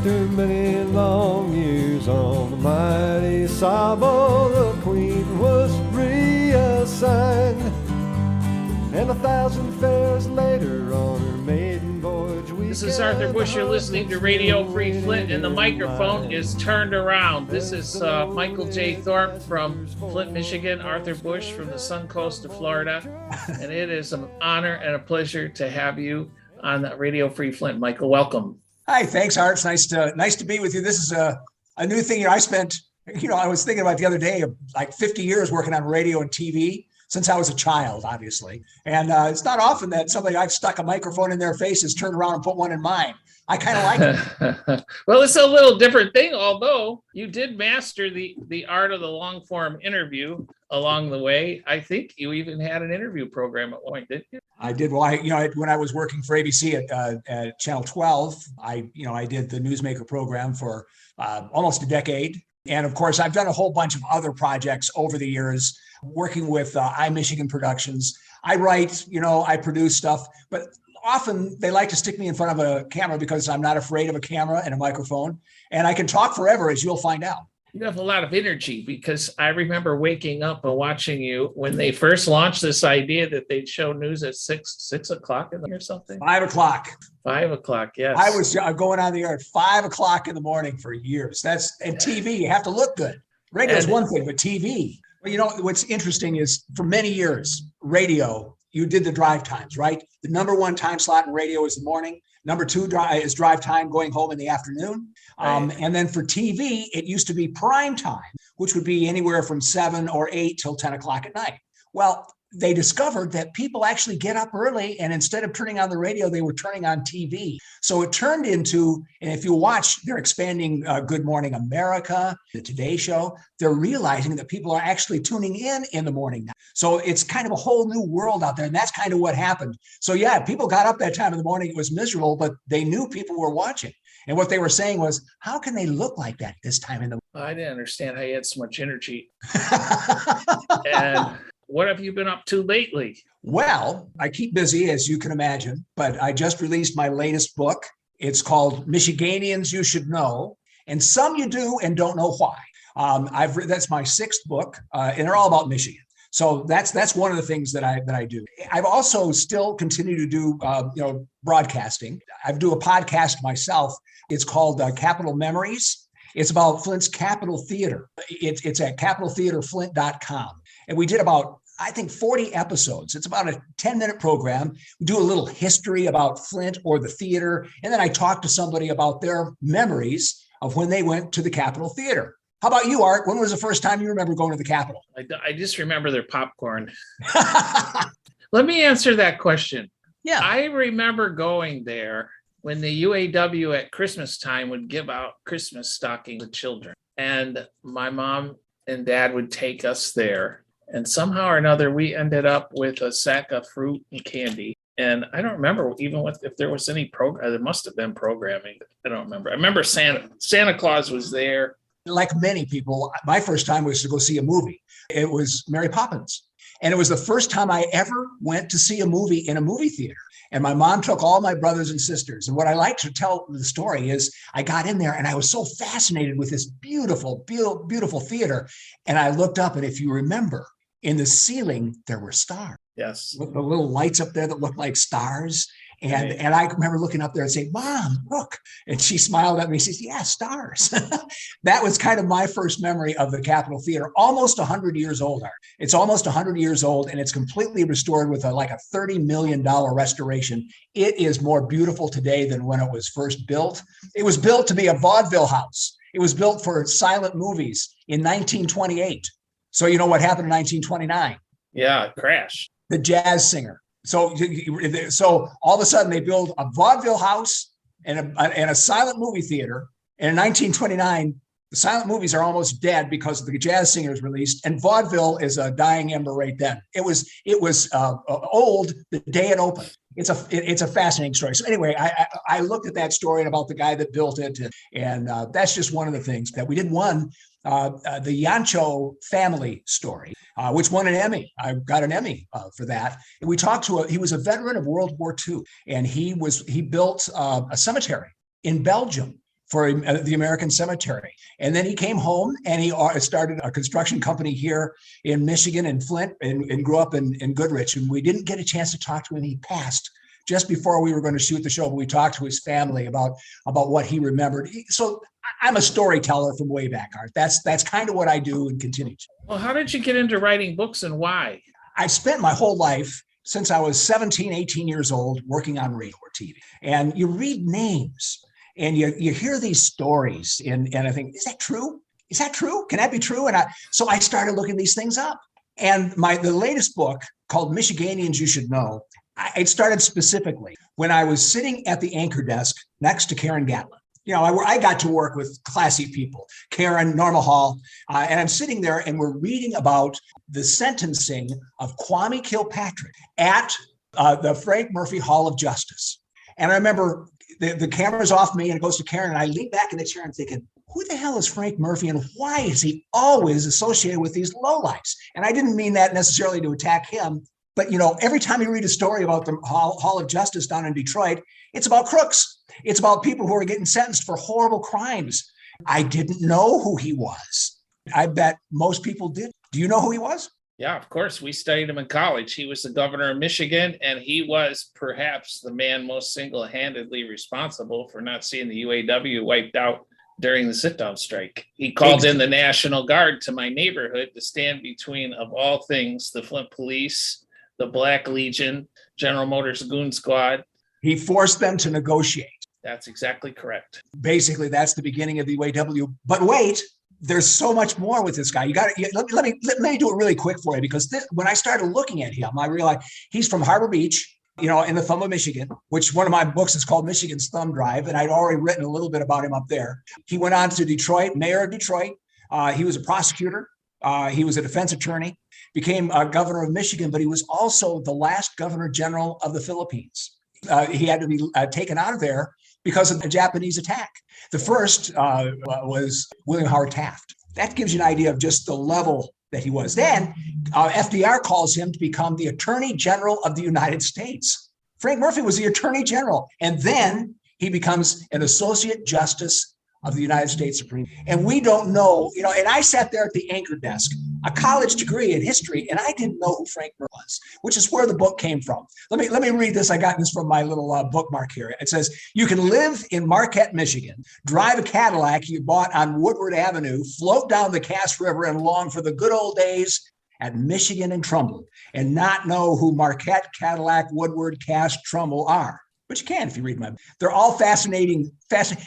After many long years on the mighty Sabo, the Queen was reassigned. And 1,000 fares later on her maiden voyage weekend. This is Arthur Bush. You're listening to Radio Free Flint, and the microphone is turned around. This is Michael J. Thorp from Flint, Michigan, Arthur Bush from the sun coast of Florida. And it is an honor and a pleasure to have you on Radio Free Flint. Michael, welcome. Hi, thanks, Art. It's nice to be with you. This is a new thing. I spent, I was thinking about the other day, like 50 years working on radio and TV. Since I was a child, obviously. And it's not often that somebody I've stuck a microphone in their face has turned around and put one in mine. I kind of like it. Well, it's a little different thing, although you did master the art of the long form interview along the way. I think you even had an interview program at one point, didn't you? I did. Well, when I was working for ABC at Channel 12, I did the Newsmaker program for almost a decade. And of course, I've done a whole bunch of other projects over the years, working with iMichigan Productions. I write, I produce stuff, but often they like to stick me in front of a camera because I'm not afraid of a camera and a microphone. And I can talk forever, as you'll find out. You have a lot of energy, because I remember waking up and watching you when they first launched this idea that they'd show news at 6 o'clock in the or something. 5 o'clock. 5 o'clock, yes. I was going on the air at 5 o'clock in the morning for years. And TV, you have to look good. Radio is one thing, but TV. Well, what's interesting is for many years, radio, you did the drive times, right? The number one time slot in radio is the morning. Number two is drive time going home in the afternoon. Right. And then for TV, it used to be prime time, which would be anywhere from 7 or 8 till 10 o'clock at night. Well, they discovered that people actually get up early, and instead of turning on the radio, they were turning on TV. So it turned into, and if you watch, they're expanding Good Morning America, the Today Show. They're realizing that people are actually tuning in the morning now. So it's kind of a whole new world out there, and that's kind of what happened. So yeah, people got up that time in the morning. It was miserable, but they knew people were watching. And what they were saying was, how can they look like that this time in the morning? I didn't understand how you had so much energy. And what have you been up to lately? Well, I keep busy, as you can imagine, but I just released my latest book. It's called Michiganians You Should Know, and Some You Do and Don't Know Why. That's my 6th book, and they're all about Michigan. So that's one of the things that I do. I've also still continue to do broadcasting. I do a podcast myself. It's called Capitol Memories. It's about Flint's Capitol Theater. It's at capitoltheaterflint.com. And we did about, I think, 40 episodes. It's about a 10-minute program. We do a little history about Flint or the theater. And then I talk to somebody about their memories of when they went to the Capitol Theater. How about you, Art? When was the first time you remember going to the Capitol? I just remember their popcorn. Let me answer that question. Yeah. I remember going there when the UAW at Christmas time would give out Christmas stockings to children. And my mom and dad would take us there. And somehow or another, we ended up with a sack of fruit and candy. And I don't remember even if there was any program. There must have been programming. I don't remember. I remember Santa Claus was there. Like many people, my first time was to go see a movie. It was Mary Poppins. And it was the first time I ever went to see a movie in a movie theater. And my mom took all my brothers and sisters. And what I like to tell the story is I got in there and I was so fascinated with this beautiful, beautiful theater. And I looked up, and if you remember, in the ceiling, there were stars. Yes. The little lights up there that looked like stars. And I remember looking up there and saying, "Mom, look." And she smiled at me. She says, "Yeah, stars." That was kind of my first memory of the Capitol Theater. Almost 100 years old. It's almost 100 years old, and it's completely restored with a $30 million restoration. It is more beautiful today than when it was first built. It was built to be a vaudeville house. It was built for silent movies in 1928. So you know what happened in 1929? Yeah, it crashed. The Jazz Singer. So all of a sudden they build a vaudeville house and a silent movie theater. And in 1929, the silent movies are almost dead because the Jazz Singer is released, and vaudeville is a dying ember right then. It was old the day it opened. It's a fascinating story. So anyway, I looked at that story and about the guy that built it, and that's just one of the things that we did. The Yancho family story, which won an Emmy. I got an Emmy for that. And we talked to he was a veteran of World War II, and he built a cemetery in Belgium for the American Cemetery. And then he came home and he started a construction company here in Michigan, in Flint, and grew up in Goodrich. And we didn't get a chance to talk to him. He passed just before we were going to shoot the show, but we talked to his family about what he remembered. So I'm a storyteller from way back, Art. That's kind of what I do and continue to. Well, how did you get into writing books and why? I spent my whole life since I was 17, 18 years old working on radio or TV. And you read names and you hear these stories and I think, is that true? Is that true? Can that be true? And so I started looking these things up. And the latest book called Michiganians You Should Know, it started specifically when I was sitting at the anchor desk next to Karen Gatlin. You know, I got to work with classy people, Karen, Norma Hall, and I'm sitting there and we're reading about the sentencing of Kwame Kilpatrick at the Frank Murphy Hall of Justice. And I remember the camera's off me and it goes to Karen and I lean back in the chair and thinking, who the hell is Frank Murphy and why is he always associated with these lowlifes? And I didn't mean that necessarily to attack him, but you know, every time you read a story about the Hall of Justice down in Detroit, it's about crooks. It's about people who are getting sentenced for horrible crimes. I didn't know who he was. I bet most people did. Do you know who he was? Yeah, of course. We studied him in college. He was the governor of Michigan, and he was perhaps the man most single-handedly responsible for not seeing the UAW wiped out during the sit-down strike. He called in the National Guard to my neighborhood to stand between, of all things, the Flint Police, the Black Legion, General Motors Goon Squad. He forced them to negotiate. That's exactly correct. Basically, that's the beginning of the UAW. But wait, there's so much more with this guy. Let me do it really quick for you, because when I started looking at him, I realized he's from Harbor Beach, you know, in the thumb of Michigan, which one of my books is called Michigan's Thumb Drive, and I'd already written a little bit about him up there. He went on to Detroit, mayor of Detroit. He was a prosecutor. He was a defense attorney, became governor of Michigan, but he was also the last governor general of the Philippines. He had to be taken out of there because of the Japanese attack. The first was William Howard Taft. That gives you an idea of just the level that he was. Then FDR calls him to become the Attorney General of the United States. Frank Murphy was the Attorney General. And then he becomes an Associate Justice of the United States Supreme Court. And we don't know, you know, and I sat there at the anchor desk, a college degree in history, and I didn't know who Frank Murphy was, which is where the book came from. Let me read this. I got this from my little bookmark here. It says, you can live in Marquette, Michigan, drive a Cadillac you bought on Woodward Avenue, float down the Cass River and long for the good old days at Michigan and Trumbull, and not know who Marquette, Cadillac, Woodward, Cass, Trumbull are. But you can if you read my book. They're all fascinating.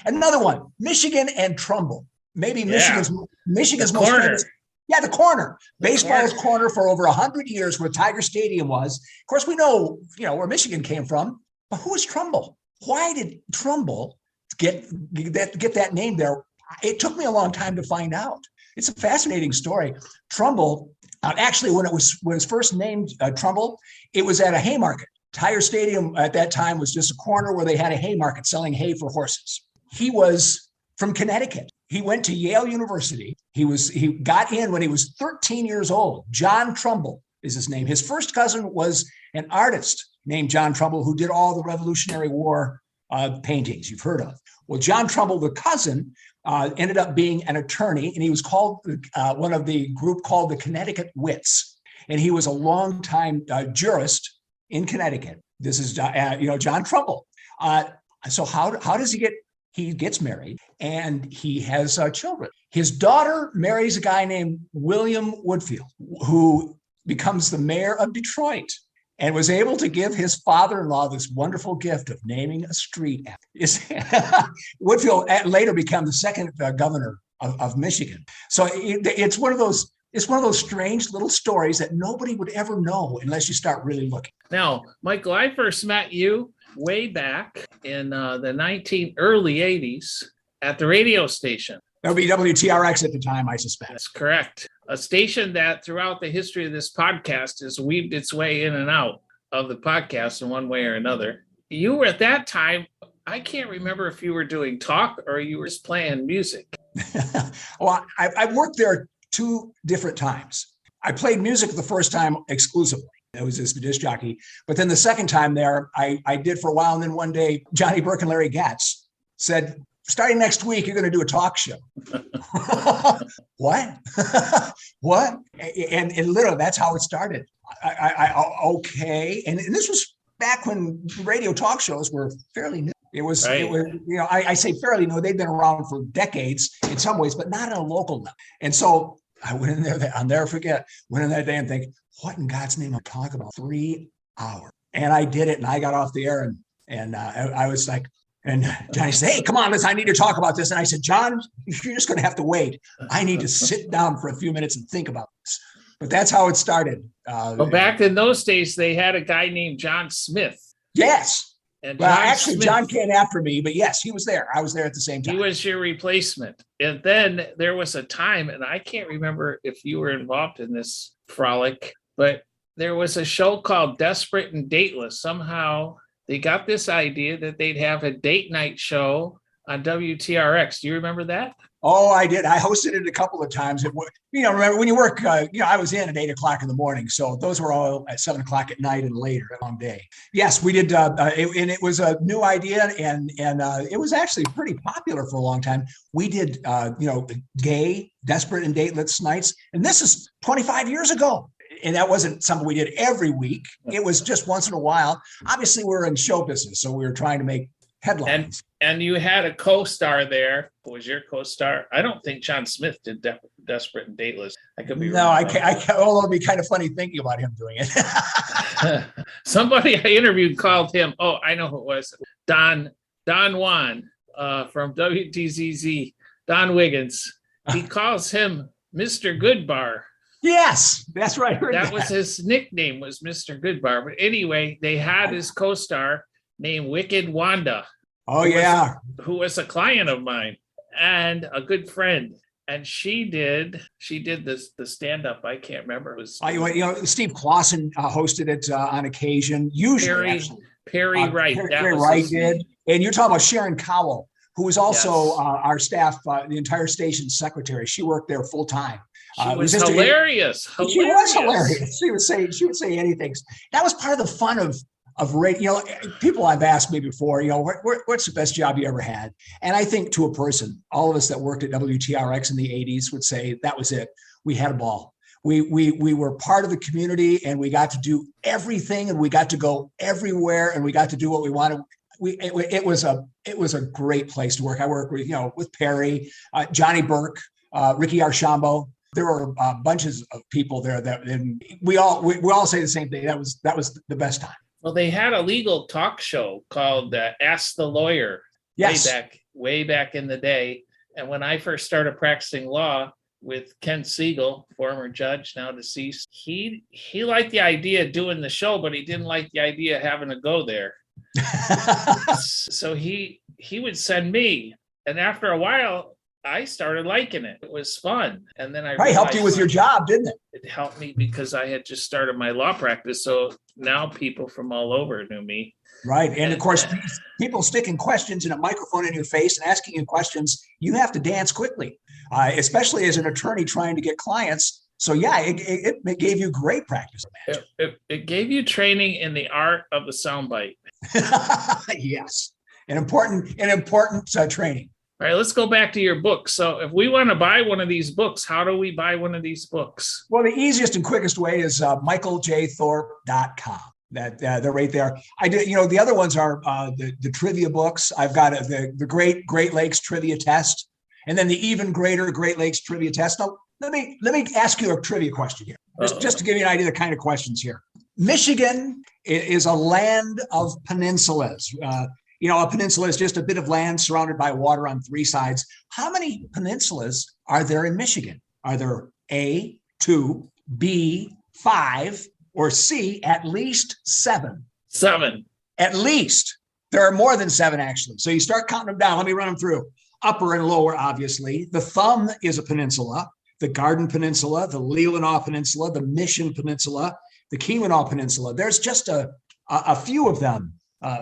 Another one, Michigan and Trumbull. Maybe Michigan's most famous. Yeah, the corner. Baseball's corner for over 100 years, where Tiger Stadium was. Of course, we know, where Michigan came from. But who is Trumbull? Why did Trumbull get that name there? It took me a long time to find out. It's a fascinating story. Trumbull, actually, when it was first named Trumbull, it was at a Haymarket. Tiger Stadium at that time was just a corner where they had a Haymarket selling hay for horses. He was from Connecticut. He went to Yale University. He got in when he was 13 years old. John Trumbull is his name. His first cousin was an artist named John Trumbull who did all the Revolutionary War paintings you've heard of. Well, John Trumbull, the cousin, ended up being an attorney, and he was called one of the group called the Connecticut Wits. And he was a longtime jurist in Connecticut. This is, John Trumbull. So how does he get? He gets married and he has children. His daughter marries a guy named William Woodfield, who becomes the mayor of Detroit and was able to give his father-in-law this wonderful gift of naming a street after. Woodfield later became the second governor of Michigan. So it's one of those. It's one of those strange little stories that nobody would ever know unless you start really looking. Now, Michael, I first met you way back in the early 80s at the radio station. That would be WTRX at the time, I suspect. That's correct. A station that throughout the history of this podcast has weaved its way in and out of the podcast in one way or another. You were at that time, I can't remember if you were doing talk or you were just playing music. Well, I worked there 2 different times. I played music the first time exclusively. I was just a disc jockey. But then the second time there, I did for a while. And then one day, Johnny Burke and Larry Gatz said, starting next week, you're going to do a talk show. What? What? And literally, that's how it started. Okay. And this was back when radio talk shows were fairly new. It was, I say fairly new. They've been around for decades in some ways, but not at a local level. And so I went in there, I'll never forget, went in that day and think, what in God's name I'm talking about? 3 hours. And I did it, and I got off the air, and I was like, and Johnny said, hey, come on, listen, I need to talk about this. And I said, John, you're just going to have to wait. I need to sit down for a few minutes and think about this. But that's how it started. Well, back in those days, they had a guy named John Smith. Yes. And well, actually, John came after me, but yes, he was there. I was there at the same time. He was your replacement. And then there was a time, and I can't remember if you were involved in this frolic, but there was a show called Desperate and Dateless. Somehow they got this idea that they'd have a date night show on WTRX. Do you remember that? Oh, I did. I hosted it a couple of times. Remember when you work, I was in at 8 o'clock in the morning. So those were all at 7 o'clock at night and later, a long day. Yes, we did. And it was a new idea, and it was actually pretty popular for a long time. We did, gay, desperate and dateless nights. And this is 25 years ago. And that wasn't something we did every week. It was just once in a while. Obviously, we're in show business, so we were trying to make headlines. And you had a co-star there. Who was your co-star? I don't think John Smith did Desperate and Dateless. I could be wrong. No, I can't. Although it'd be kind of funny thinking about him doing it. Somebody I interviewed called him. Oh, I know who it was. Don Juan from WTZZ. Don Wiggins. He calls him Mr. Goodbar. Yes, that's right. That was his nickname, was Mr. Goodbar. But anyway, they had his co-star named Wicked Wanda. Oh, yeah. Who was a client of mine and a good friend. And she did the stand-up. I can't remember. It was Steve Clausen hosted it on occasion. Usually, Perry Wright. Perry Wright did. And you're talking about Sharon Cowell, who was also our staff, the entire station secretary. She worked there full time. She was hilarious. She was hilarious. She would say anything. That was part of the fun of radio. People have asked me before, what's the best job you ever had? And I think to a person, all of us that worked at WTRX in the 80s would say that was it. We had a ball. We were part of the community, and we got to do everything, and we got to go everywhere, and we got to do what we wanted. It was a great place to work. I worked with Perry, Johnny Burke, Ricky Archambault. There were bunches of people there and we all say the same thing. That was the best time. Well, they had a legal talk show called Ask the Lawyer. Yes. way back in the day. And when I first started practicing law with Ken Siegel, former judge, now deceased, he liked the idea of doing the show, but he didn't like the idea of having to go there. So he would send me. And after a while, I started liking it. It was fun. And then I helped you with your job, didn't it? It helped me because I had just started my law practice. So now people from all over knew me. Right. And of course, people sticking questions and a microphone in your face and asking you questions, you have to dance quickly, especially as an attorney trying to get clients. So yeah, it gave you great practice. It gave you training in the art of the soundbite. Yes. An important training. All right, let's go back to your book. So if we want to buy one of these books, how do we buy one of these books? Well, the easiest and quickest way is michaeljthorp.com. They're right there. I did, the other ones are the trivia books. I've got the Great Lakes Trivia Test, and then the even greater Great Lakes Trivia Test. Now, let me ask you a trivia question here, just to give you an idea of the kind of questions here. Michigan is a land of peninsulas. A peninsula is just a bit of land surrounded by water on three sides. How many peninsulas are there in Michigan? Are there A, 2, B, 5, or C, at least 7? 7. At least. There are more than 7, actually. So you start counting them down. Let me run them through. Upper and lower, obviously. The Thumb is a peninsula. The Garden Peninsula, the Leelanau Peninsula, the Mission Peninsula, the Keweenaw Peninsula. There's just a few of them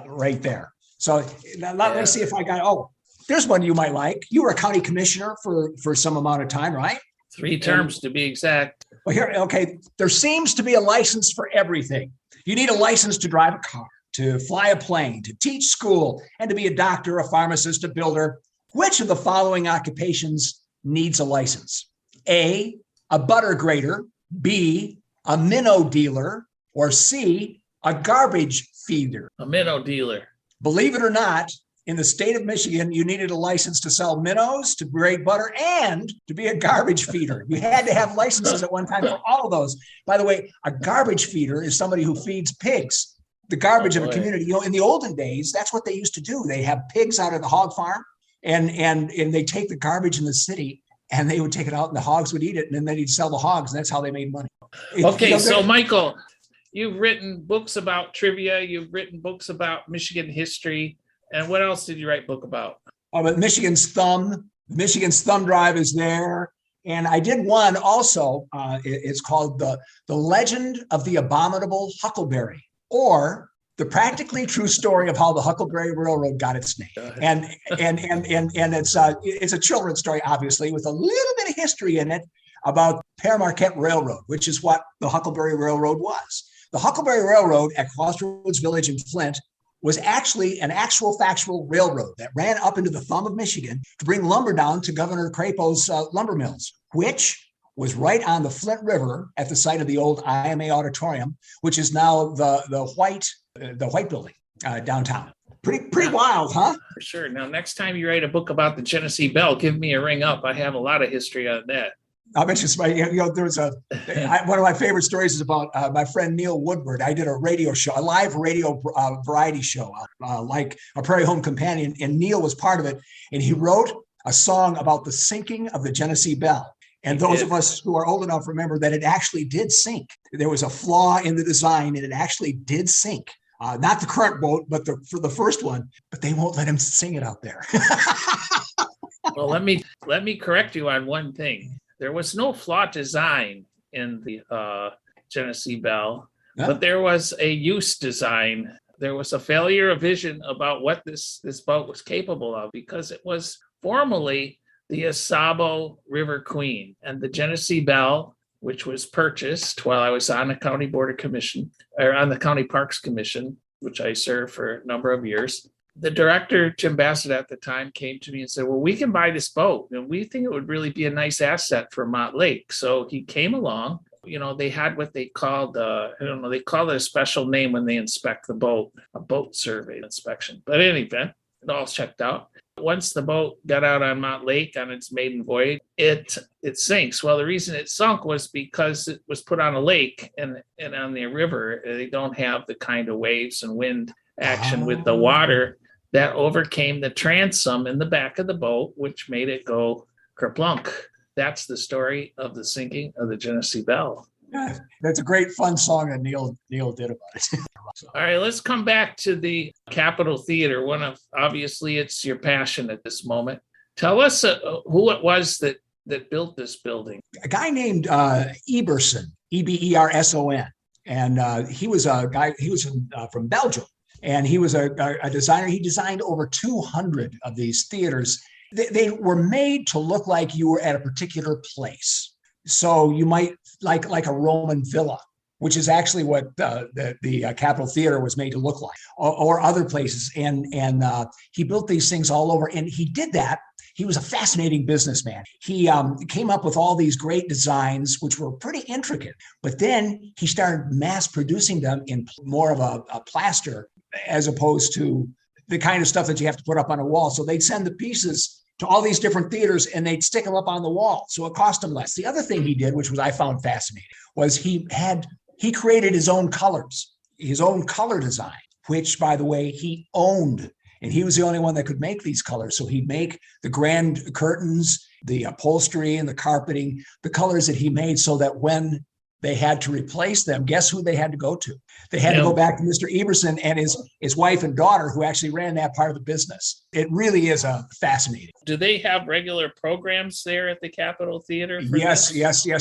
right there. So let me see if I got, there's one you might like. You were a county commissioner for some amount of time, right? 3 terms to be exact. Well, here, okay. There seems to be a license for everything. You need a license to drive a car, to fly a plane, to teach school, and to be a doctor, a pharmacist, a builder, Which of the following occupations needs a license? A butter grater, B, a minnow dealer, or C, a garbage feeder? A minnow dealer. Believe it or not, in the state of Michigan, you needed a license to sell minnows, to grate butter, and to be a garbage feeder. You had to have licenses at one time for all of those. By the way, a garbage feeder is somebody who feeds pigs, the garbage of a community. You know, in the olden days, that's what they used to do. They have pigs out at the hog farm, and they take the garbage in the city, and they would take it out, and the hogs would eat it, and then they'd sell the hogs, and that's how they made money. Okay, so Michael, you've written books about trivia. You've written books about Michigan history. And what else did you write a book about? But Michigan's Thumb Drive is there. And I did one also. It's called the Legend of the Abominable Huckleberry, or the practically true story of how the Huckleberry Railroad got its name. And it's a children's story, obviously, with a little bit of history in it about Pere Marquette Railroad, which is what the Huckleberry Railroad was. The Huckleberry Railroad at Crossroads Village in Flint was actually an actual factual railroad that ran up into the thumb of Michigan to bring lumber down to Governor Crapo's lumber mills, which was right on the Flint River at the site of the old IMA Auditorium, which is now the White Building downtown. Pretty wild, huh? For sure. Now, next time you write a book about the Genesee Bell, give me a ring up. I have a lot of history on that. I'll mention somebody, there's one of my favorite stories is about my friend Neil Woodward. I did a radio show, a live radio variety show, like a Prairie Home Companion, and Neil was part of it. And he wrote a song about the sinking of the Genesee Bell. And those of us who are old enough remember that it actually did sink. There was a flaw in the design, and it actually did sink. Not the current boat, but for the first one. But they won't let him sing it out there. Well, let me correct you on one thing. There was no flawed design in the Genesee Bell, but there was a use design. There was a failure of vision about what this boat was capable of, because it was formerly the Asabo River Queen, and the Genesee Bell, which was purchased while I was on the County Board of Commission, or on the County Parks Commission, which I served for a number of years. The director, Jim Bassett, at the time came to me and said, well, we can buy this boat, and we think it would really be a nice asset for Mott Lake. So he came along. You know, they had what they called, they call it a special name when they inspect the boat, a boat survey inspection. But in any event, it all checked out. Once the boat got out on Mott Lake on its maiden voyage, it sinks. Well, the reason it sunk was because it was put on a lake and on the river. They don't have the kind of waves and wind action with the water that overcame the transom in the back of the boat, which made it go kerplunk. That's the story of the sinking of the Genesee Bell. That's a great fun song that Neil did about it. All right, let's come back to the Capitol Theater. Obviously, it's your passion at this moment. Tell us who it was that built this building. A guy named Eberson, Eberson, and he was a guy. He was from Belgium. And he was a designer. He designed over 200 of these theaters. They were made to look like you were at a particular place. So you might like a Roman villa, which is actually what the Capitol Theater was made to look like, or other places. And he built these things all over. And he did that. He was a fascinating businessman. He came up with all these great designs, which were pretty intricate. But then he started mass producing them in more of a plaster, as opposed to the kind of stuff that you have to put up on a wall. So they'd send the pieces to all these different theaters and they'd stick them up on the wall. So it cost them less. The other thing he did, which I found fascinating, was he created his own colors, his own color design, which, by the way, he owned. And he was the only one that could make these colors. So he'd make the grand curtains, the upholstery and the carpeting, the colors that he made, so that when they had to replace them, guess who they had to go to? They had to go back to Mr. Eberson and his wife and daughter, who actually ran that part of the business. It really is fascinating. Do they have regular programs there at the Capitol Theater? Yes,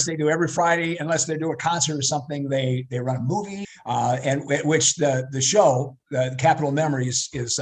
they do. Every Friday, unless they do a concert or something, they run a movie, and which the show, the Capitol Memories, is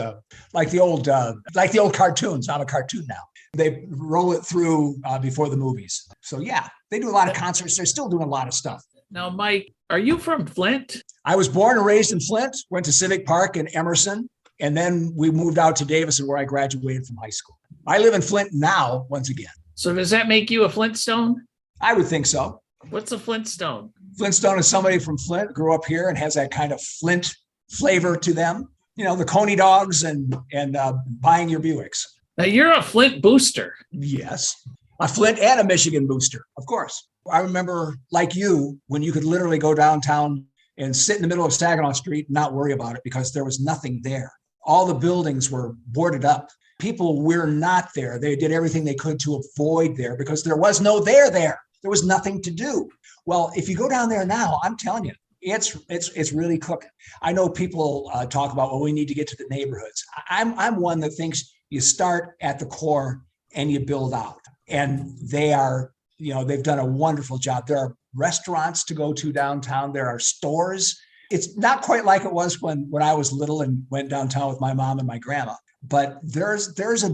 like the old cartoons. I'm a cartoon now. They roll it through before the movies. So yeah, they do a lot of concerts. They're still doing a lot of stuff. Now, Mike, are you from Flint? I was born and raised in Flint, went to Civic Park in Emerson, and then we moved out to Davison, where I graduated from high school. I live in Flint now, once again. So does that make you a Flintstone? I would think so. What's a Flintstone? Flintstone is somebody from Flint, grew up here and has that kind of Flint flavor to them. You know, the Coney dogs and buying your Buicks. Now you're a Flint booster. Yes. A Flint and a Michigan booster, of course. I remember, like you, when you could literally go downtown and sit in the middle of Saginaw Street and not worry about it because there was nothing there. All the buildings were boarded up. People were not there. They did everything they could to avoid there because there was no there. There was nothing to do. Well, if you go down there now, I'm telling you, it's really cooking. I know people talk about, well, we need to get to the neighborhoods. I'm one that thinks you start at the core and you build out. And they are, they've done a wonderful job. There are restaurants to go to downtown. There are stores. It's not quite like it was when I was little and went downtown with my mom and my grandma, but there's a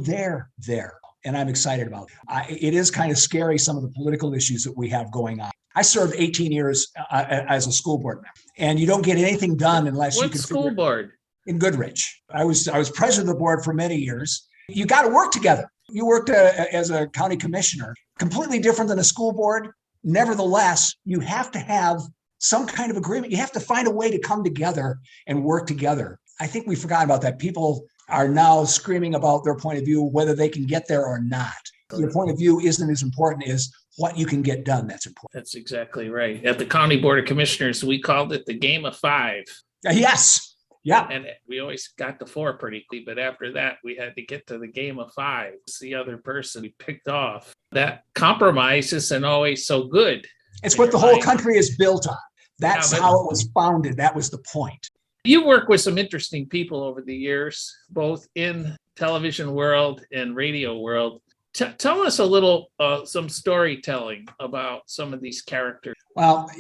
there, and I'm excited about it. It is kind of scary, some of the political issues that we have going on. I served 18 years as a school board member, and you don't get anything done unless you can. What school board? In Goodrich. I was president of the board for many years. You got to work together. You worked as a county commissioner, completely different than a school board. Nevertheless, you have to have some kind of agreement. You have to find a way to come together and work together. I think we forgot about that. People are now screaming about their point of view, whether they can get there or not. Your point of view isn't as important as what you can get done. That's important. That's exactly right. At the County Board of Commissioners, we called it the game of five. Yes. Yeah. And we always got to 4 pretty quickly, but after that, we had to get to the game of 5. It's the other person we picked off. That compromise isn't always so good. It's what the whole country is built on. That's how it was founded. That was the point. You work with some interesting people over the years, both in television world and radio world. Tell us a little, some storytelling about some of these characters. Well,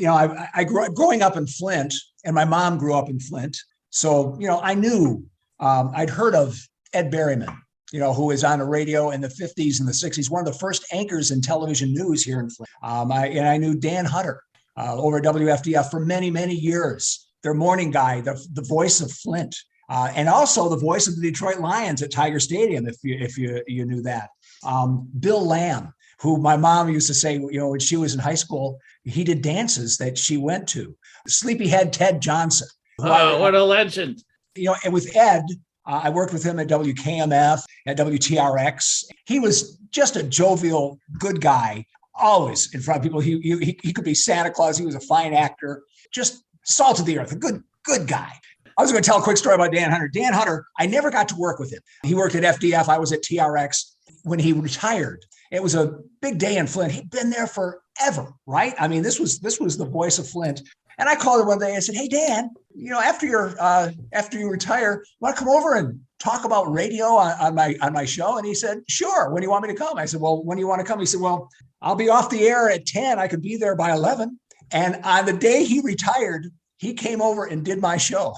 I grew up growing up in Flint, and my mom grew up in Flint. So, I knew, I'd heard of Ed Berryman, who was on the radio in the 50s and the 60s, one of the first anchors in television news here in Flint. I knew Dan Hutter over at WFDF for many, many years, their morning guy, the voice of Flint, and also the voice of the Detroit Lions at Tiger Stadium, if you knew that. Bill Lamb, who my mom used to say, when she was in high school, he did dances that she went to. Sleepyhead Ted Johnson. Oh, what a legend. And with Ed, I worked with him at WKMF, at WTRX. He was just a jovial, good guy, always in front of people. He could be Santa Claus. He was a fine actor, just salt of the earth, a good guy. I was going to tell a quick story about Dan Hunter. Dan Hunter, I never got to work with him. He worked at FDF. I was at TRX. When he retired, it was a big day in Flint. He'd been there forever, right? I mean, this was the voice of Flint. And I called him one day and I said, "Hey, Dan, after you retire, want to come over and talk about radio on my show?" And he said, "Sure. When do you want me to come?" I said, "Well, when do you want to come?" He said, "Well, I'll be off the air at 10. I could be there by 11." And on the day he retired, he came over and did my show.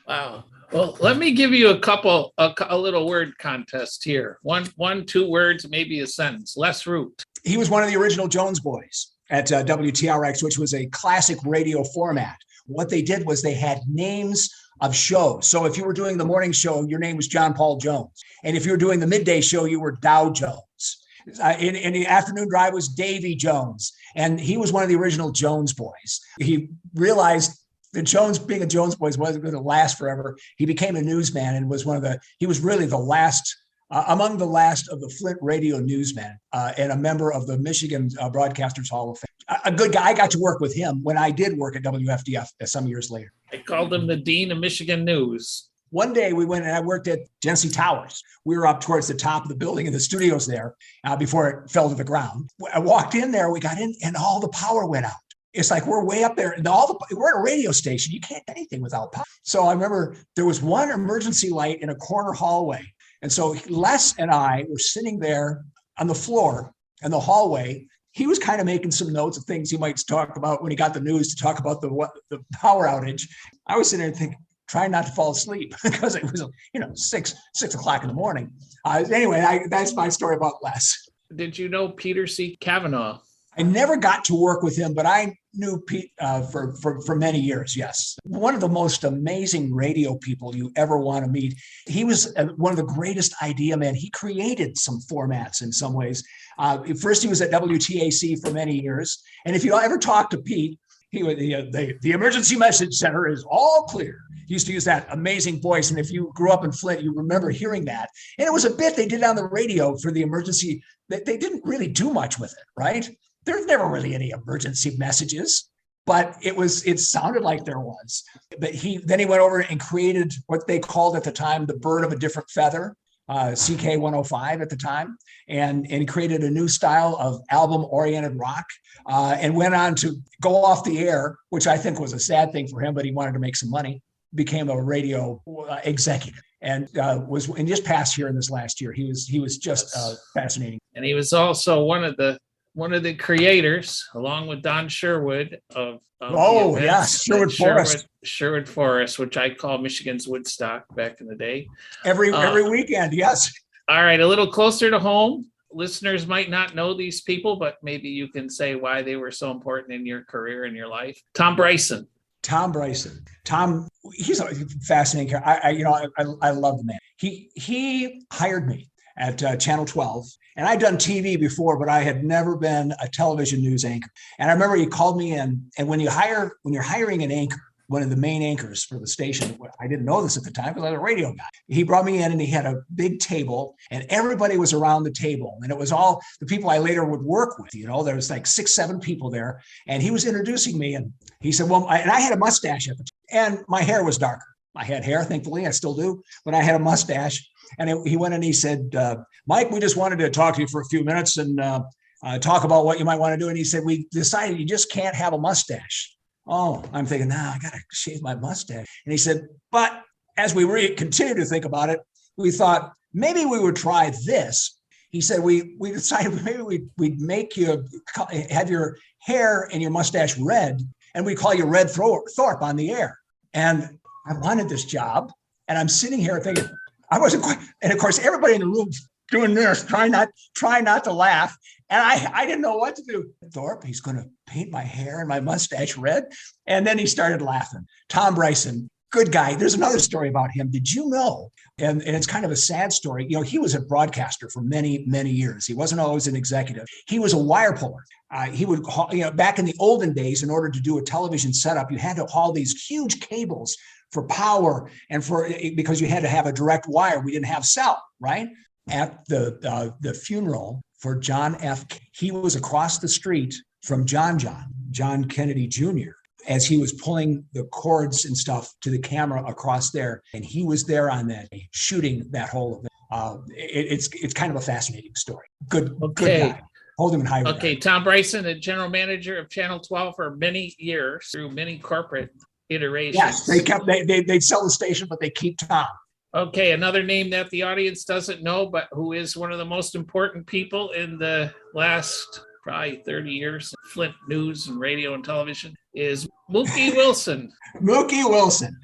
Wow. Well, let me give you a little word contest here. One, 2 words, maybe a sentence. Les Root. He was one of the original Jones boys at WTRX, which was a classic radio format. What they did was they had names of shows. So if you were doing the morning show, your name was John Paul Jones. And if you were doing the midday show, you were Dow Jones. In the afternoon drive was Davy Jones. And he was one of the original Jones boys. He realized that being a Jones boy wasn't going to last forever. He became a newsman and was he was really the last, among the last of the Flint radio newsmen, and a member of the Michigan Broadcasters Hall of Fame. A good guy. I got to work with him when I did work at WFDF some years later. I called him the Dean of Michigan News. One day we went and I worked at Genesee Towers. We were up towards the top of the building in the studios there before it fell to the ground. I walked in there, we got in, and all the power went out. It's like we're way up there, and we're at a radio station. You can't do anything without power. So I remember there was one emergency light in a corner hallway. And so Les and I were sitting there on the floor in the hallway. He was kind of making some notes of things he might talk about when he got the news to talk about the power outage. I was sitting there thinking, trying not to fall asleep because it was, 6 o'clock in the morning. Anyway, that's my story about Les. Did you know Peter C. Kavanaugh? I never got to work with him, but I knew Pete for many years. Yes, one of the most amazing radio people you ever want to meet. He was one of the greatest idea men. He created some formats in some ways. First, he was at WTAC for many years, and if you ever talk to Pete, he would the emergency message center is all clear. He used to use that amazing voice, and if you grew up in Flint, you remember hearing that. And it was a bit they did on the radio for the emergency. They didn't really do much with it, right? There's never really any emergency messages, but it sounded like there was. But then he went over and created what they called at the time the bird of a different feather, CK 105 at the time, and created a new style of album-oriented rock, and went on to go off the air, which I think was a sad thing for him, but he wanted to make some money, became a radio executive, and just passed here in this last year. He was just fascinating. And he was also one of the creators, along with Don Sherwood, of Sherwood Forest, which I call Michigan's Woodstock back in the day. Every weekend, yes. All right, a little closer to home. Listeners might not know these people, but maybe you can say why they were so important in your career and your life. Tom Bryson. Tom, he's a fascinating character. I love the man. He hired me at Channel 12. And I'd done TV before, but I had never been a television news anchor. And I remember he called me in, and when you're hiring an anchor, one of the main anchors for the station, I didn't know this at the time because I was a radio guy. He brought me in and he had a big table and everybody was around the table. And it was all the people I later would work with. There was like 6-7 people there. And he was introducing me and he said, and I had a mustache at the time and my hair was darker. I had hair, thankfully, I still do, but I had a mustache. And he went and he said, Mike, we just wanted to talk to you for a few minutes and talk about what you might want to do. And he said, we decided you just can't have a mustache. Oh, I'm thinking, I got to shave my mustache. And he said, but as we continued to think about it, we thought maybe we would try this. He said, we decided maybe we'd make you have your hair and your mustache red, and we call you Red Thorp on the air. And I wanted this job. And I'm sitting here thinking, I wasn't quite, and of course, everybody in the room doing this, try not to laugh. And I didn't know what to do. Thorp, he's going to paint my hair and my mustache red. And then he started laughing. Tom Bryson, good guy. There's another story about him. Did you know? And it's kind of a sad story. He was a broadcaster for many, many years. He wasn't always an executive. He was a wire puller. He would, back in the olden days, in order to do a television setup, you had to haul these huge cables for power and because you had to have a direct wire. We didn't have cell, right? At the funeral for John F. He was across the street from John Kennedy Jr. as he was pulling the cords and stuff to the camera across there. And he was there on that day shooting that whole event. It's kind of a fascinating story. Good guy. Hold him in high regard. Okay, Tom Bryson, the general manager of Channel 12 for many years through many corporate iterations. Yes, they'd sell the station, but they keep Tom. Okay, another name that the audience doesn't know, but who is one of the most important people in the last probably 30 years, Flint news and radio and television, is Mookie Wilson. Mookie Wilson,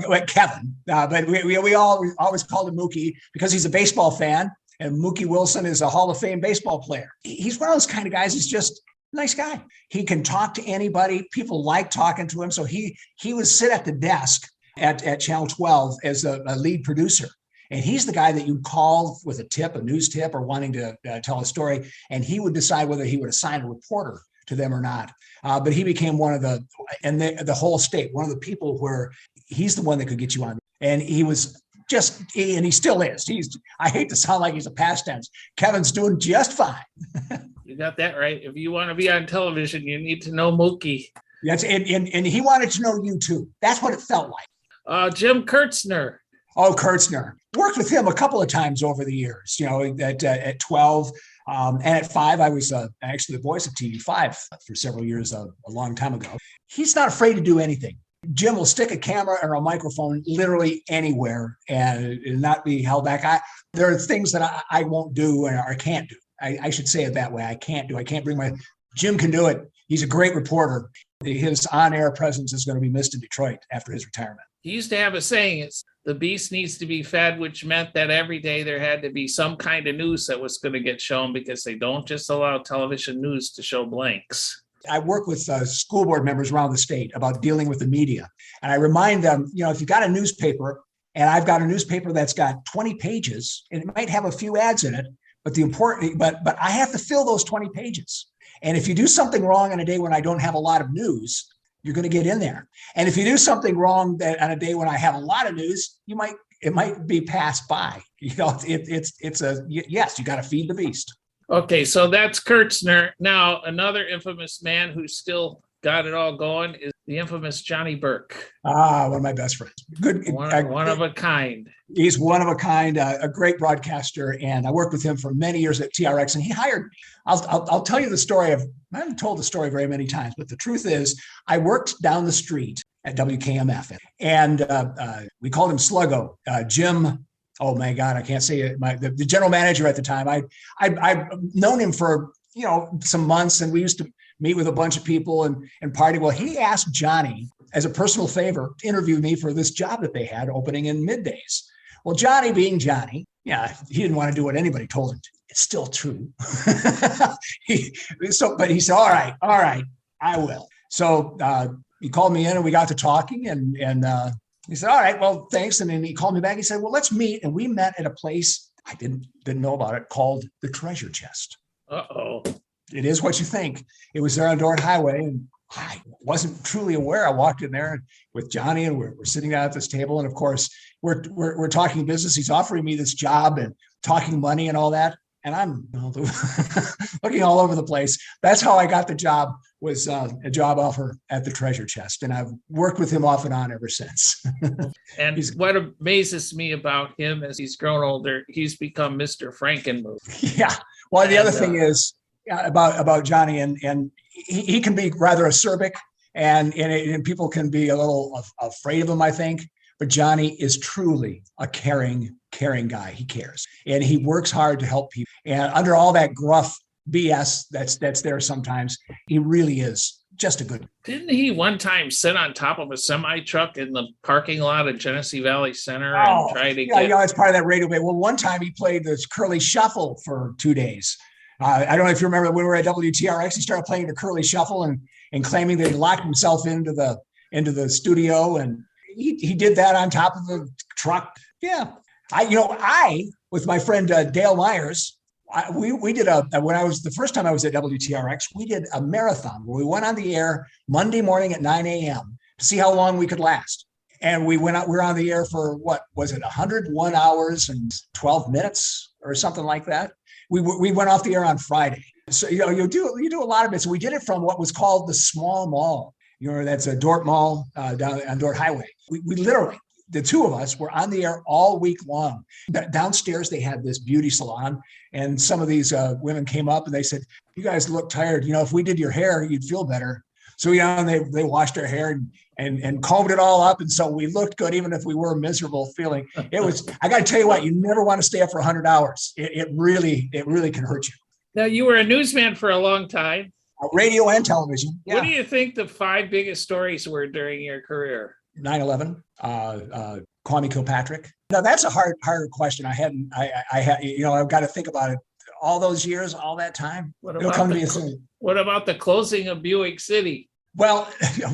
like Kevin, but we always called him Mookie because he's a baseball fan, and Mookie Wilson is a Hall of Fame baseball player. He's one of those kind of guys. He's just a nice guy. He can talk to anybody. People like talking to him. So he would sit at the desk at Channel 12 as a lead producer. And he's the guy that you call with a tip, a news tip, or wanting to tell a story. And he would decide whether he would assign a reporter to them or not. But he became one of the whole state, one of the people where he's the one that could get you on. And he was and he still is. I hate to sound like he's a past tense. Kevin's doing just fine. You got that right. If you want to be on television, you need to know Mookie. Yes, and he wanted to know you too. That's what it felt like. Jim Kurtzner. Oh, Kurtzner. Worked with him a couple of times over the years, at 12 and at 5. I was actually the voice of TV5 for several years, a long time ago. He's not afraid to do anything. Jim will stick a camera or a microphone literally anywhere and not be held back. There are things that I won't do or can't do. I should say it that way. I can't bring Jim can do it. He's a great reporter. His on-air presence is going to be missed in Detroit after his retirement. He used to have a saying, it's the beast needs to be fed, which meant that every day there had to be some kind of news that was going to get shown because they don't just allow television news to show blanks. I work with school board members around the state about dealing with the media. And I remind them, if you got a newspaper, and I've got a newspaper that's got 20 pages, and it might have a few ads in it, but I have to fill those 20 pages. And if you do something wrong on a day when I don't have a lot of news, you're going to get in there. And if you do something wrong on a day when I have a lot of news, it might be passed by. Yes, you got to feed the beast. Okay, so that's Kurtzner. Now, another infamous man who's still got it all going is the infamous Johnny Burke. One of my best friends. Good, one of a kind. He's one of a kind, a great broadcaster, and I worked with him for many years at TRX, and he hired me. I'll tell you the story I haven't told the story very many times, but the truth is, I worked down the street at WKMF, and we called him Sluggo, Jim. Oh my God, I can't say it. The general manager at the time. I've known him for some months, and we used to meet with a bunch of people and party. Well, he asked Johnny as a personal favor to interview me for this job that they had opening in middays. Well, Johnny being Johnny, he didn't want to do what anybody told him to. It's still true. But he said, all right, I will. So he called me in and we got to talking and he said, all right, well, thanks. And then he called me back. He said, well, let's meet. And we met at a place I didn't know about it called the Treasure Chest. Uh-oh. It is what you think. It was there on Dordt Highway, and I wasn't truly aware. I walked in there with Johnny, and we're sitting down at this table, and of course, we're talking business. He's offering me this job and talking money and all that, and I'm looking all over the place. That's how I got the job. Was a job offer at the Treasure Chest, and I've worked with him off and on ever since. And what amazes me about him as he's grown older, he's become Mr. Frankenmuth. Yeah. Well, the other thing is about Johnny, and he can be rather acerbic, and people can be a little afraid of him, I think. But Johnny is truly a caring guy. He cares, and he works hard to help people. And under all that gruff BS that's there sometimes, he really is just a good. Didn't he one time sit on top of a semi truck in the parking lot at Genesee Valley Center and try to get? Yeah, it's part of that radio. Well, one time he played this Curly Shuffle for 2 days. I don't know if you remember when we were at WTRX, he started playing the Curly Shuffle and claiming that he locked himself into the studio, and he did that on top of the truck. Yeah, I with my friend Dale Myers, we did the first time I was at WTRX, we did a marathon where we went on the air Monday morning at 9 a.m. to see how long we could last. And we were on the air for what was it, 101 hours and 12 minutes or something like that. We went off the air on Friday. So you do a lot of it. So we did it from what was called the Small Mall. That's a Dordt Mall down on Dordt Highway. We literally, the two of us were on the air all week long. Downstairs, they had this beauty salon, and some of these women came up and they said, "You guys look tired. If we did your hair, you'd feel better." So and they washed our hair and combed it all up, and so we looked good, even if we were miserable feeling. It was. I got to tell you what, you never want to stay up for 100 hours. It really can hurt you. Now, you were a newsman for a long time. Radio and television. Yeah. What do you think the 5 biggest stories were during your career? 9/11, Kwame Kilpatrick. Now that's a harder question. I've got to think about it. All those years, all that time. It'll come to me soon. What about the closing of Buick City? Well,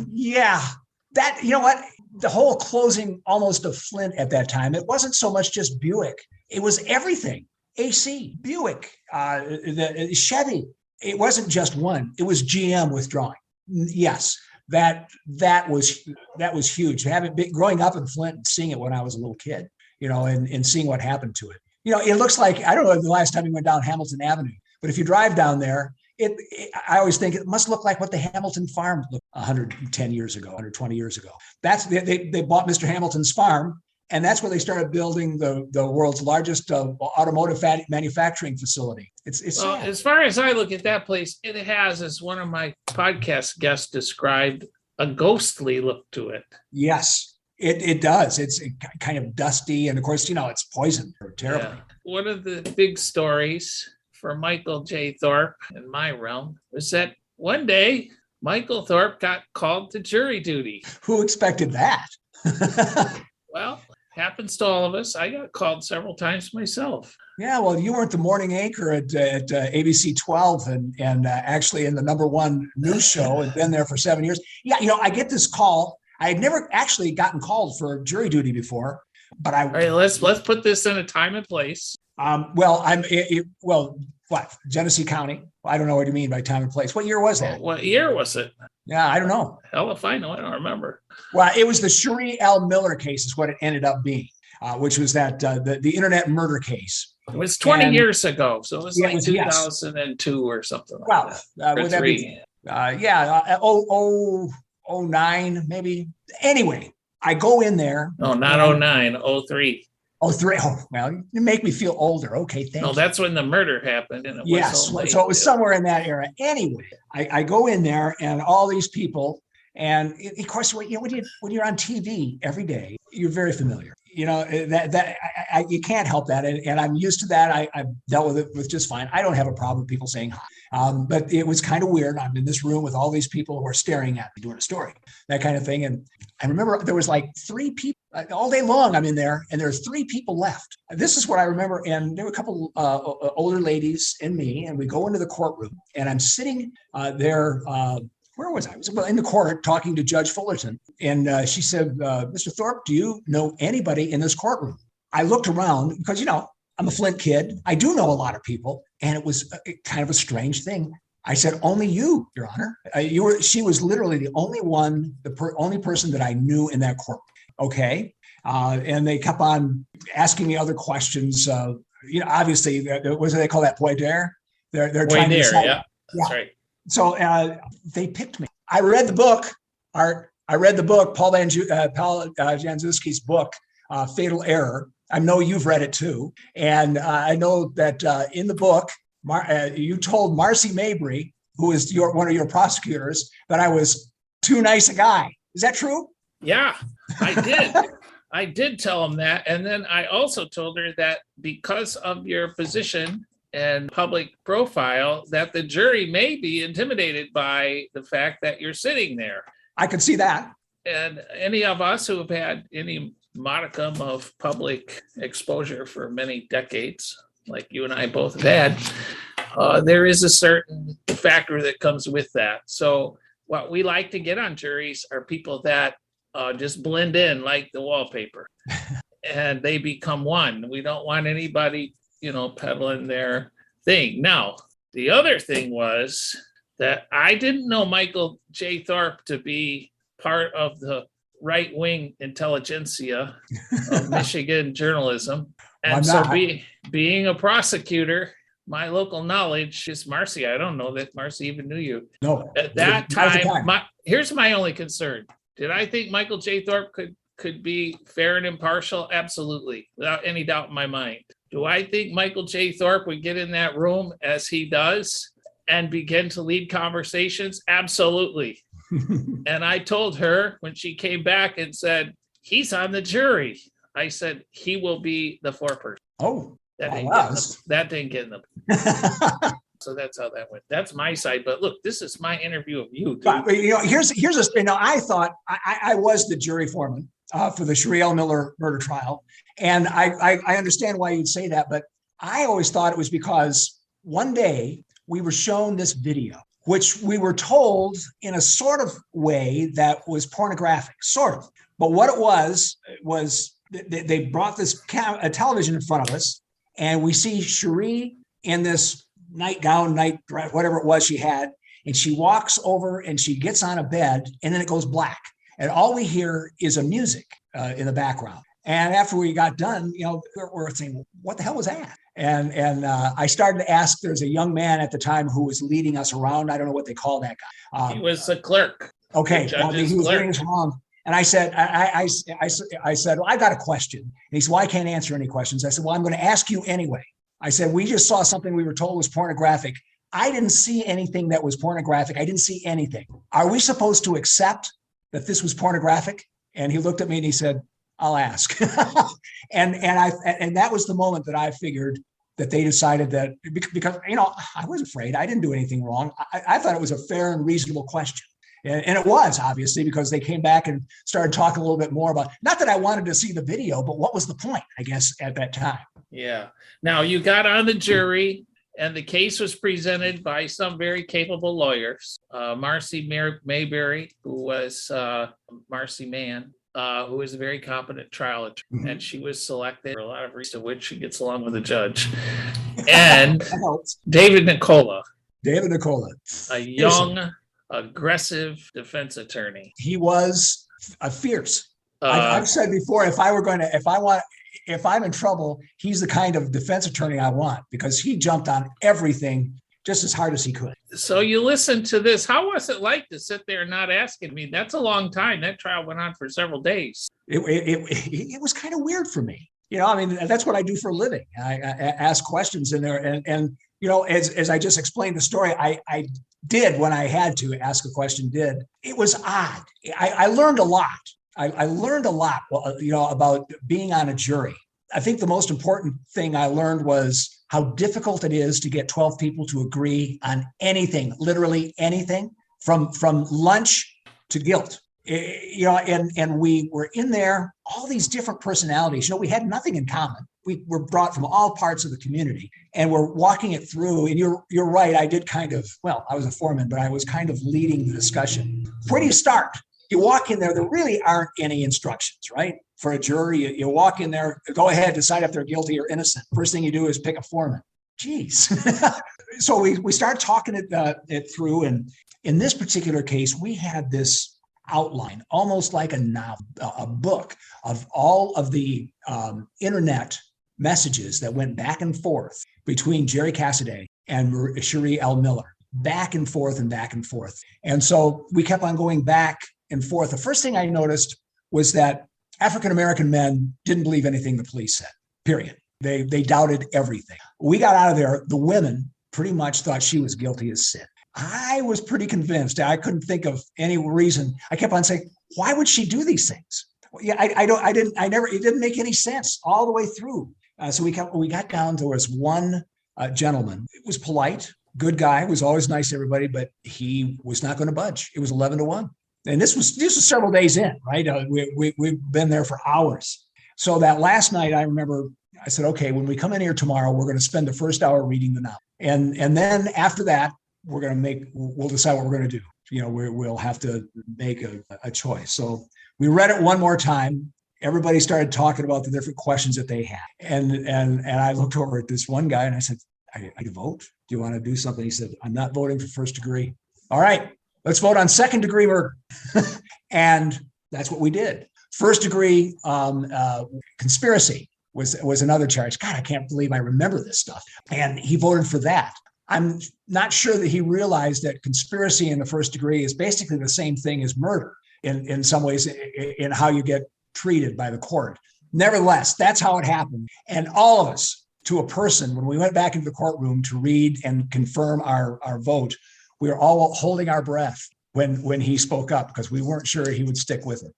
yeah, that, the whole closing almost of Flint at that time, it wasn't so much just Buick. It was everything. AC, Buick, the Chevy. It wasn't just one. It was GM withdrawing. Yes, that was huge. Growing up in Flint and seeing it when I was a little kid, and seeing what happened to it. It looks like, I don't know the last time you went down Hamilton Avenue, but if you drive down there, I always think it must look like what the Hamilton farm looked 110 years ago, 120 years ago. They bought Mr. Hamilton's farm, and that's where they started building the world's largest automotive manufacturing facility. It's well, as far as I look at that place, it has, as one of my podcast guests described, a ghostly look to it. Yes. It does. It's kind of dusty. And of course, it's poisoned or terrible. Yeah. One of the big stories for Michael J. Thorp in my realm was that one day Michael Thorp got called to jury duty. Who expected that? Well, Happens to all of us. I got called several times myself. Yeah, well, you weren't the morning anchor at ABC 12 and actually in the #1 news show and been there for 7 years. Yeah, I get this call. I had never actually gotten called for jury duty before, but All right, let's put this in a time and place. What? Genesee County? I don't know what you mean by time and place. What year was that? What year was it? Yeah, I don't know. Hell if I know. I don't remember. Well, it was the Cherie L. Miller case is what it ended up being, which was that the internet murder case. It was 20 years ago. So it was like 2002 or something like that. Would that be? 09 maybe. Anyway, I go in there. No, not 09, 03. 03. Oh, well, you make me feel older. Okay, thank you. No, that's when the murder happened. And so it was somewhere in that era. Anyway, I go in there and all these people, and of course, when you're on TV every day, you're very familiar. You can't help that, and I'm used to that. I've dealt with it with just fine. I don't have a problem with people saying hi, but it was kind of weird. I'm in this room with all these people who are staring at me doing a story, that kind of thing. And I remember there was like 3 people all day long. I'm in there, and there's 3 people left. This is what I remember. And there were a couple older ladies and me, and we go into the courtroom, and I'm sitting there. Where was I? I was in the court talking to Judge Fullerton. And she said, Mr. Thorp, do you know anybody in this courtroom? I looked around because, I'm a Flint kid. I do know a lot of people. And it was kind of a strange thing. I said, only you, Your Honor. She was literally the only one, only person that I knew in that courtroom. Okay. And they kept on asking me other questions. Obviously, what do they call that? Point there? They're trying to decide. Yeah. That's right. So they picked me. I read the book, Art. I read the book, Paul Janzuski's book, Fatal Error. I know you've read it too. And I know that in the book, you told Marcy Mabry, who is one of your prosecutors, that I was too nice a guy. Is that true? Yeah, I did. I did tell him that. And then I also told her that because of your position and public profile, that the jury may be intimidated by the fact that you're sitting there. I could see that. And any of us who have had any modicum of public exposure for many decades, like you and I both have had, there is a certain factor that comes with that. So what we like to get on juries are people that just blend in like the wallpaper and they become one. We don't want anybody peddling their thing. Now, the other thing was that I didn't know Michael J. Thorp to be part of the right-wing intelligentsia of Michigan journalism. And so being a prosecutor, my local knowledge is Marcy. I don't know that Marcy even knew you. No. At that time, here's my only concern. Did I think Michael J. Thorp could be fair and impartial? Absolutely, without any doubt in my mind. Do I think Michael J. Thorp would get in that room as he does and begin to lead conversations? Absolutely. And I told her when she came back and said, he's on the jury. I said, he will be the foreperson. Oh, that didn't get in the So that's how that went. That's my side. But look, this is my interview of you. But, here's I thought I was the jury foreman for the Cherie L. Miller murder trial. And I understand why you'd say that, but I always thought it was because one day we were shown this video, which we were told in a sort of way that was pornographic, sort of. But what it was they brought this television in front of us, and we see Cherie in this nightgown, whatever it was she had, and she walks over and she gets on a bed, and then it goes black. And all we hear is a music in the background. And after we got done, we're saying, what the hell was that? And I started to ask, there's a young man at the time who was leading us around. I don't know what they call that guy. He was a clerk. Okay. He was leading us around. And I said, I said, well, I got a question. And he said, well, I can't answer any questions. I said, well, I'm going to ask you anyway. I said, we just saw something we were told was pornographic. I didn't see anything that was pornographic. I didn't see anything. Are we supposed to accept that this was pornographic? And he looked at me and he said, I'll ask. and that was the moment that I figured that they decided that, because I was afraid. I didn't do anything wrong. I thought it was a fair and reasonable question. And it was obviously because they came back and started talking a little bit more about, not that I wanted to see the video, but what was the point, I guess, at that time. Yeah. Now you got on the jury and the case was presented by some very capable lawyers. Marcy Mayberry, who was Marcy Mann, who was a very competent trial attorney, and she was selected for a lot of reasons, which she gets along with the judge. And David Nicola, a young, aggressive defense attorney. He was fierce. I've said before, if I'm in trouble, he's the kind of defense attorney I want, because he jumped on everything just as hard as he could. So you listen to this. How was it like to sit there and not asking me? That's a long time. That trial went on for several days. It was kind of weird for me. I mean, that's what I do for a living. I ask questions in there. And as I just explained the story, I did when I had to ask a question, It was odd. I learned a lot. I learned a lot, about being on a jury. I think the most important thing I learned was how difficult it is to get 12 people to agree on anything, literally anything, from lunch to guilt. And we were in there, all these different personalities. We had nothing in common. We were brought from all parts of the community, and we're walking it through. And you're right. I did I was a foreman, but I was kind of leading the discussion. Where do you start? You walk in there really aren't any instructions, right? For a jury, you walk in there, go ahead, decide if they're guilty or innocent. First thing you do is pick a foreman. Jeez. So we start talking it through. And in this particular case, we had this outline, almost like a novel, a book of all of the internet messages that went back and forth between Jerry Cassaday and Cherie L. Miller, back and forth and back and forth. And so we kept on going back and forth. The first thing I noticed was that African-American men didn't believe anything the police said, period. They doubted everything. We got out of there. The women pretty much thought she was guilty as sin. I was pretty convinced. I couldn't think of any reason. I kept on saying, why would she do these things? It didn't make any sense all the way through. So we got down. There was one gentleman. It was polite, good guy, was always nice to everybody, but he was not going to budge. It was 11-1. And this was several days in, right? We've been there for hours. So that last night, I remember I said, okay, when we come in here tomorrow, we're going to spend the first hour reading the novel. And then after that, we'll decide what we're going to do. We'll have to make a choice. So we read it one more time. Everybody started talking about the different questions that they had. And I looked over at this one guy and I said, I can vote. Do you want to do something? He said, I'm not voting for first degree. All right. Let's vote on second degree murder. And that's what we did. First degree conspiracy was another charge. God, I can't believe I remember this stuff. And he voted for that. I'm not sure that he realized that conspiracy in the first degree is basically the same thing as murder in some ways in how you get treated by the court. Nevertheless, that's how it happened. And all of us, to a person, when we went back into the courtroom to read and confirm our vote, we were all holding our breath when he spoke up because we weren't sure he would stick with it.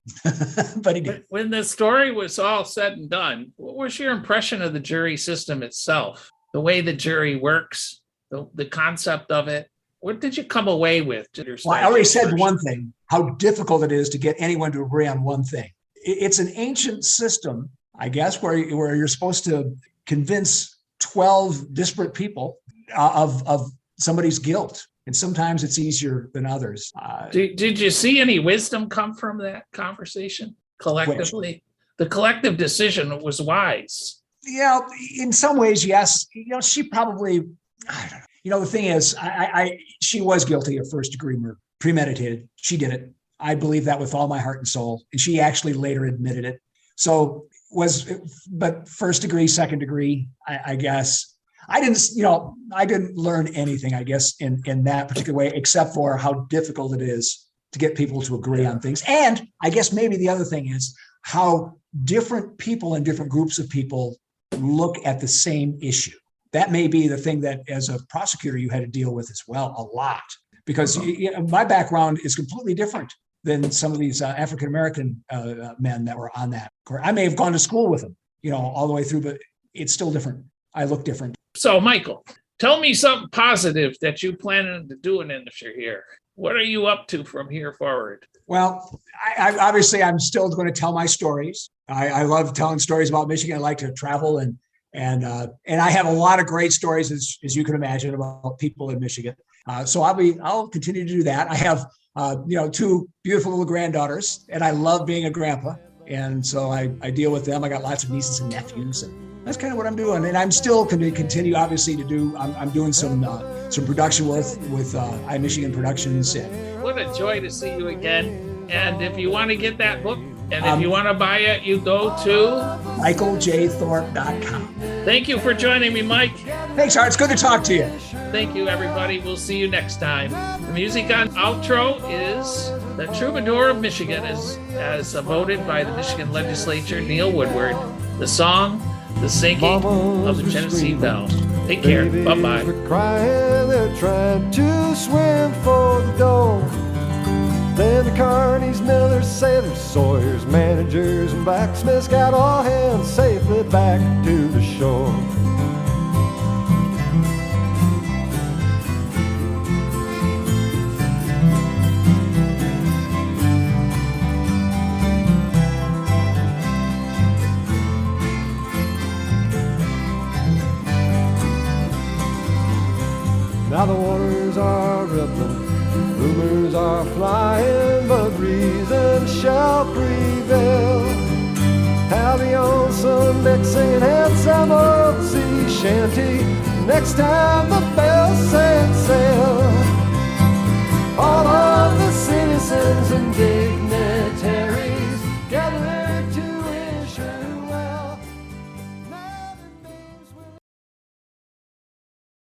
But he did. When the story was all said and done, what was your impression of the jury system itself? The way the jury works, the concept of it? What did you come away with? Well, I already said one thing, how difficult it is to get anyone to agree on one thing. It's an ancient system, I guess, where you're supposed to convince 12 disparate people of somebody's guilt. And sometimes it's easier than others. Did you see any wisdom come from that conversation collectively? The collective decision was wise. Yeah, in some ways, yes. She probably, I don't know. The thing is, she was guilty of first degree murder, premeditated. She did it. I believe that with all my heart and soul. And she actually later admitted it. So but first degree, second degree, I guess. I didn't learn anything, I guess, in that particular way, except for how difficult it is to get people to agree on things. And I guess maybe the other thing is how different people and different groups of people look at the same issue. That may be the thing that as a prosecutor you had to deal with as well, a lot, because my background is completely different than some of these African-American men that were on that court. I may have gone to school with them, all the way through, but it's still different. I look different. So, Michael, tell me something positive that you plan on doing if you're here. What are you up to from here forward? Well, obviously I'm still going to tell my stories. I love telling stories about Michigan. I like to travel and I have a lot of great stories, as you can imagine, about people in Michigan. So I'll continue to do that. I have 2 beautiful little granddaughters, and I love being a grandpa. And so I deal with them. I got lots of nieces and nephews, and that's kind of what I'm doing. And I'm still going to continue, obviously, to do. I'm doing some production work with iMichigan Productions. And what a joy to see you again. And if you want to get that book, and if you want to buy it, you go to michaeljthorp.com. Thank you for joining me, Mike. Thanks, Art. It's good to talk to you. Thank you, everybody. We'll see you next time. The music on outro is The Troubadour of Michigan, as voted by the Michigan Legislature, Neil Woodward. The song, The Sinking of the Genesee Belle. Take care. Bye-bye. They're crying, they're trying to swim for the door. Then the carnies, millers, sailors, sawyers, managers, and blacksmiths got all hands safely back to the shore. Now the waters are rippling, rumors are flying, but reason shall prevail. I'll be on some deck singing at some old sea shanty next time the